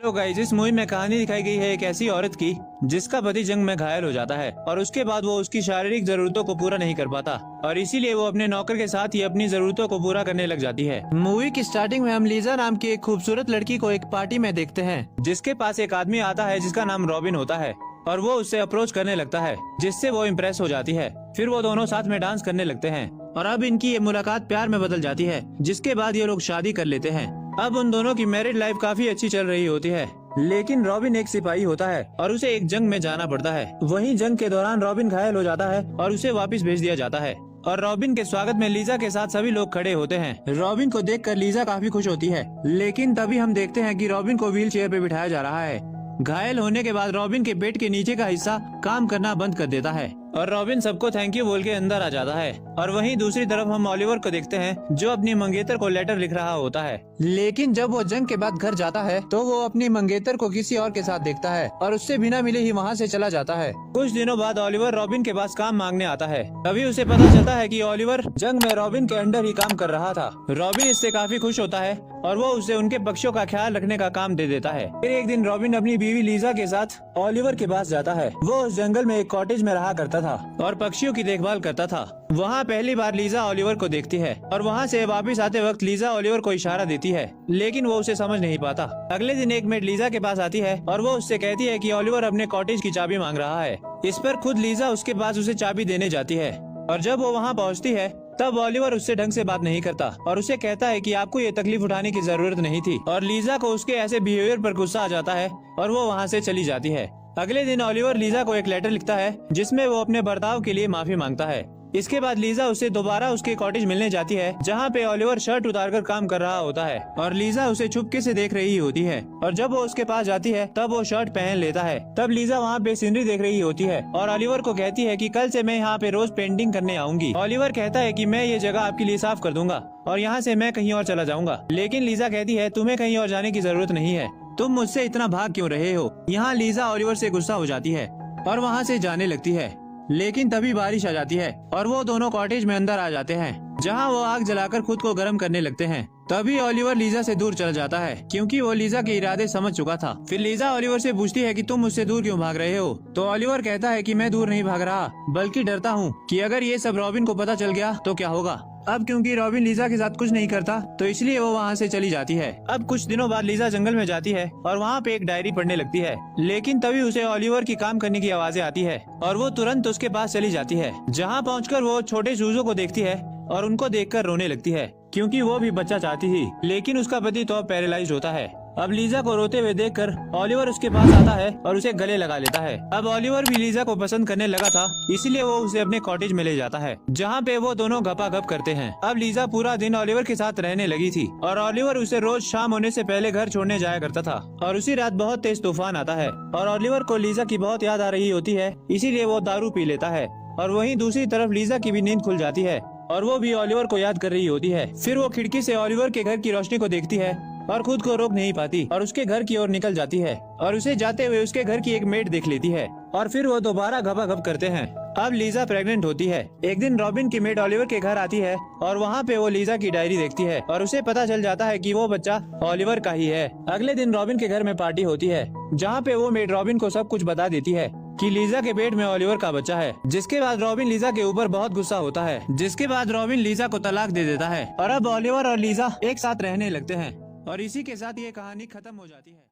Hello guys, इस movie में कहानी दिखाई गई है एक ऐसी औरत की जिसका पति जंग में घायल हो जाता है और उसके बाद वो उसकी शारीरिक जरूरतों को पूरा नहीं कर पाता और इसीलिए वो अपने नौकर के साथ ही अपनी जरूरतों को पूरा करने लग जाती है। मूवी की स्टार्टिंग में हम लीजा नाम की एक खूबसूरत लड़की को एक पार्टी में देखते हैं जिसके पास एक आदमी आता है जिसका नाम रॉबिन होता है और वो उससे अप्रोच करने लगता है जिससे वो इम्प्रेस हो जाती है। फिर वो दोनों साथ में डांस करने लगते हैं और अब इनकी ये मुलाकात प्यार में बदल जाती है जिसके बाद ये लोग शादी कर लेते हैं। अब उन दोनों की मैरिड लाइफ काफी अच्छी चल रही होती है, लेकिन रॉबिन एक सिपाही होता है और उसे एक जंग में जाना पड़ता है। वहीं जंग के दौरान रॉबिन घायल हो जाता है और उसे वापस भेज दिया जाता है और रॉबिन के स्वागत में लीजा के साथ सभी लोग खड़े होते हैं। रॉबिन को देखकर लीजा काफी खुश होती है, लेकिन तभी हम देखते हैं कि रॉबिन को व्हील चेयर पे बिठाया जा रहा है। घायल होने के बाद रॉबिन के पेट के नीचे का हिस्सा काम करना बंद कर देता है और रॉबिन सबको थैंक यू बोल के अंदर आ जाता है। और वहीं दूसरी तरफ हम ओलिवर को देखते हैं जो अपनी मंगेतर को लेटर लिख रहा होता है, लेकिन जब वो जंग के बाद घर जाता है तो वो अपनी मंगेतर को किसी और के साथ देखता है और उससे बिना मिले ही वहाँ से चला जाता है। कुछ दिनों बाद ओलिवर रॉबिन के पास काम मांगने आता है, तभी उसे पता चलता है कि ओलिवर जंग में रॉबिन के अंडर ही काम कर रहा था। रॉबिन इससे काफी खुश होता है और वो उसे उनके पक्षियों का ख्याल रखने का काम दे देता है। फिर एक दिन रॉबिन अपनी बीवी लीजा के साथ ओलिवर के पास जाता है। वो उस जंगल में एक कॉटेज में रहा करता था और पक्षियों की देखभाल करता था। वहाँ पहली बार लीजा ओलिवर को देखती है और वहाँ से वापस आते वक्त लीजा ओलिवर को इशारा देती है, लेकिन वो उसे समझ नहीं पाता। अगले दिन एक मेड लीजा के पास आती है और वो उससे कहती है कि ओलिवर अपने कॉटेज की चाबी मांग रहा है। इस पर खुद लीजा उसके पास उसे चाबी देने जाती है और जब वो वहाँ पहुँचती है तब ओलिवर उससे ढंग से बात नहीं करता और उसे कहता है कि आपको ये तकलीफ उठाने की जरूरत नहीं थी और लीजा को उसके ऐसे बिहेवियर पर गुस्सा आ जाता है और वो वहाँ से चली जाती है। अगले दिन ओलिवर लीजा को एक लेटर लिखता है जिसमें वो अपने बर्ताव के लिए माफी मांगता है। इसके बाद लीजा उसे दोबारा उसके कॉटेज मिलने जाती है जहाँ पे ओलिवर शर्ट उतारकर काम कर रहा होता है और लीजा उसे चुपके से देख रही होती है और जब वो उसके पास जाती है तब वो शर्ट पहन लेता है। तब लीजा वहाँ पे सीनरी देख रही होती है और ओलिवर को कहती है कि कल से मैं यहाँ पे रोज पेंटिंग करने आऊंगी। ओलिवर कहता है कि मैं ये जगह आपके लिए साफ कर दूंगा और यहाँ से मैं कहीं और चला जाऊंगा, लेकिन लीजा कहती है तुम्हें कहीं और जाने की जरूरत नहीं है, तुम मुझसे इतना भाग क्यों रहे हो। यहाँ लीजा ओलिवर से गुस्सा हो जाती है और वहाँ से जाने लगती है, लेकिन तभी बारिश आ जाती है और वो दोनों कॉटेज में अंदर आ जाते हैं जहाँ वो आग जलाकर खुद को गर्म करने लगते हैं। तभी ओलिवर लीजा से दूर चल जाता है क्योंकि वो लीजा के इरादे समझ चुका था। फिर लीजा ओलिवर से पूछती है कि तुम मुझसे दूर क्यों भाग रहे हो, तो ओलिवर कहता है कि मैं दूर नहीं भाग रहा बल्कि डरता हूँ कि अगर ये सब रॉबिन को पता चल गया तो क्या होगा। अब क्योंकि रॉबिन लीजा के साथ कुछ नहीं करता तो इसलिए वो वहाँ से चली जाती है। अब कुछ दिनों बाद लीजा जंगल में जाती है और वहाँ पे एक डायरी पढ़ने लगती है, लेकिन तभी उसे ओलिवर की काम करने की आवाजें आती है और वो तुरंत उसके पास चली जाती है। जहाँ पहुँचकर वो छोटे चूजों को देखती है और उनको देखकर रोने लगती है क्योंकि वो भी बच्चा चाहती थी, लेकिन उसका पति तो पैरालाइज्ड होता है। अब लीजा को रोते हुए देखकर ओलिवर उसके पास आता है और उसे गले लगा लेता है। अब ओलिवर भी लीजा को पसंद करने लगा था, इसलिए वो उसे अपने कॉटेज में ले जाता है जहाँ पे वो दोनों गपागप करते हैं। अब लीजा पूरा दिन ओलिवर के साथ रहने लगी थी और ओलिवर उसे रोज शाम होने से पहले घर छोड़ने जाया करता था और उसी रात बहुत तेज तूफान आता है और ओलिवर को लीजा की बहुत याद आ रही होती है, इसीलिए वो दारू पी लेता है। और वहीं दूसरी तरफ लीजा की भी नींद खुल जाती है और वो भी ओलिवर को याद कर रही होती है। फिर वो खिड़की से ओलिवर के घर की रोशनी को देखती है और खुद को रोक नहीं पाती और उसके घर की ओर निकल जाती है और उसे जाते हुए उसके घर की एक मेड देख लेती है और फिर वो दोबारा गपागप करते हैं। अब लीजा प्रेग्नेंट होती है। एक दिन रॉबिन की मेड ओलिवर के घर आती है और वहाँ पे वो लीजा की डायरी देखती है और उसे पता चल जाता है कि वो बच्चा ओलिवर का ही है। अगले दिन रॉबिन के घर में पार्टी होती है जहाँ पे वो मेड रॉबिन को सब कुछ बता देती है कि लीजा के पेट में ओलिवर का बच्चा है। जिसके बाद रॉबिन लीजा के ऊपर बहुत गुस्सा होता है, जिसके बाद रॉबिन लीजा को तलाक दे देता है और अब ओलिवर और लीजा एक साथ रहने लगते हैं और इसी के साथ ये कहानी खत्म हो जाती है।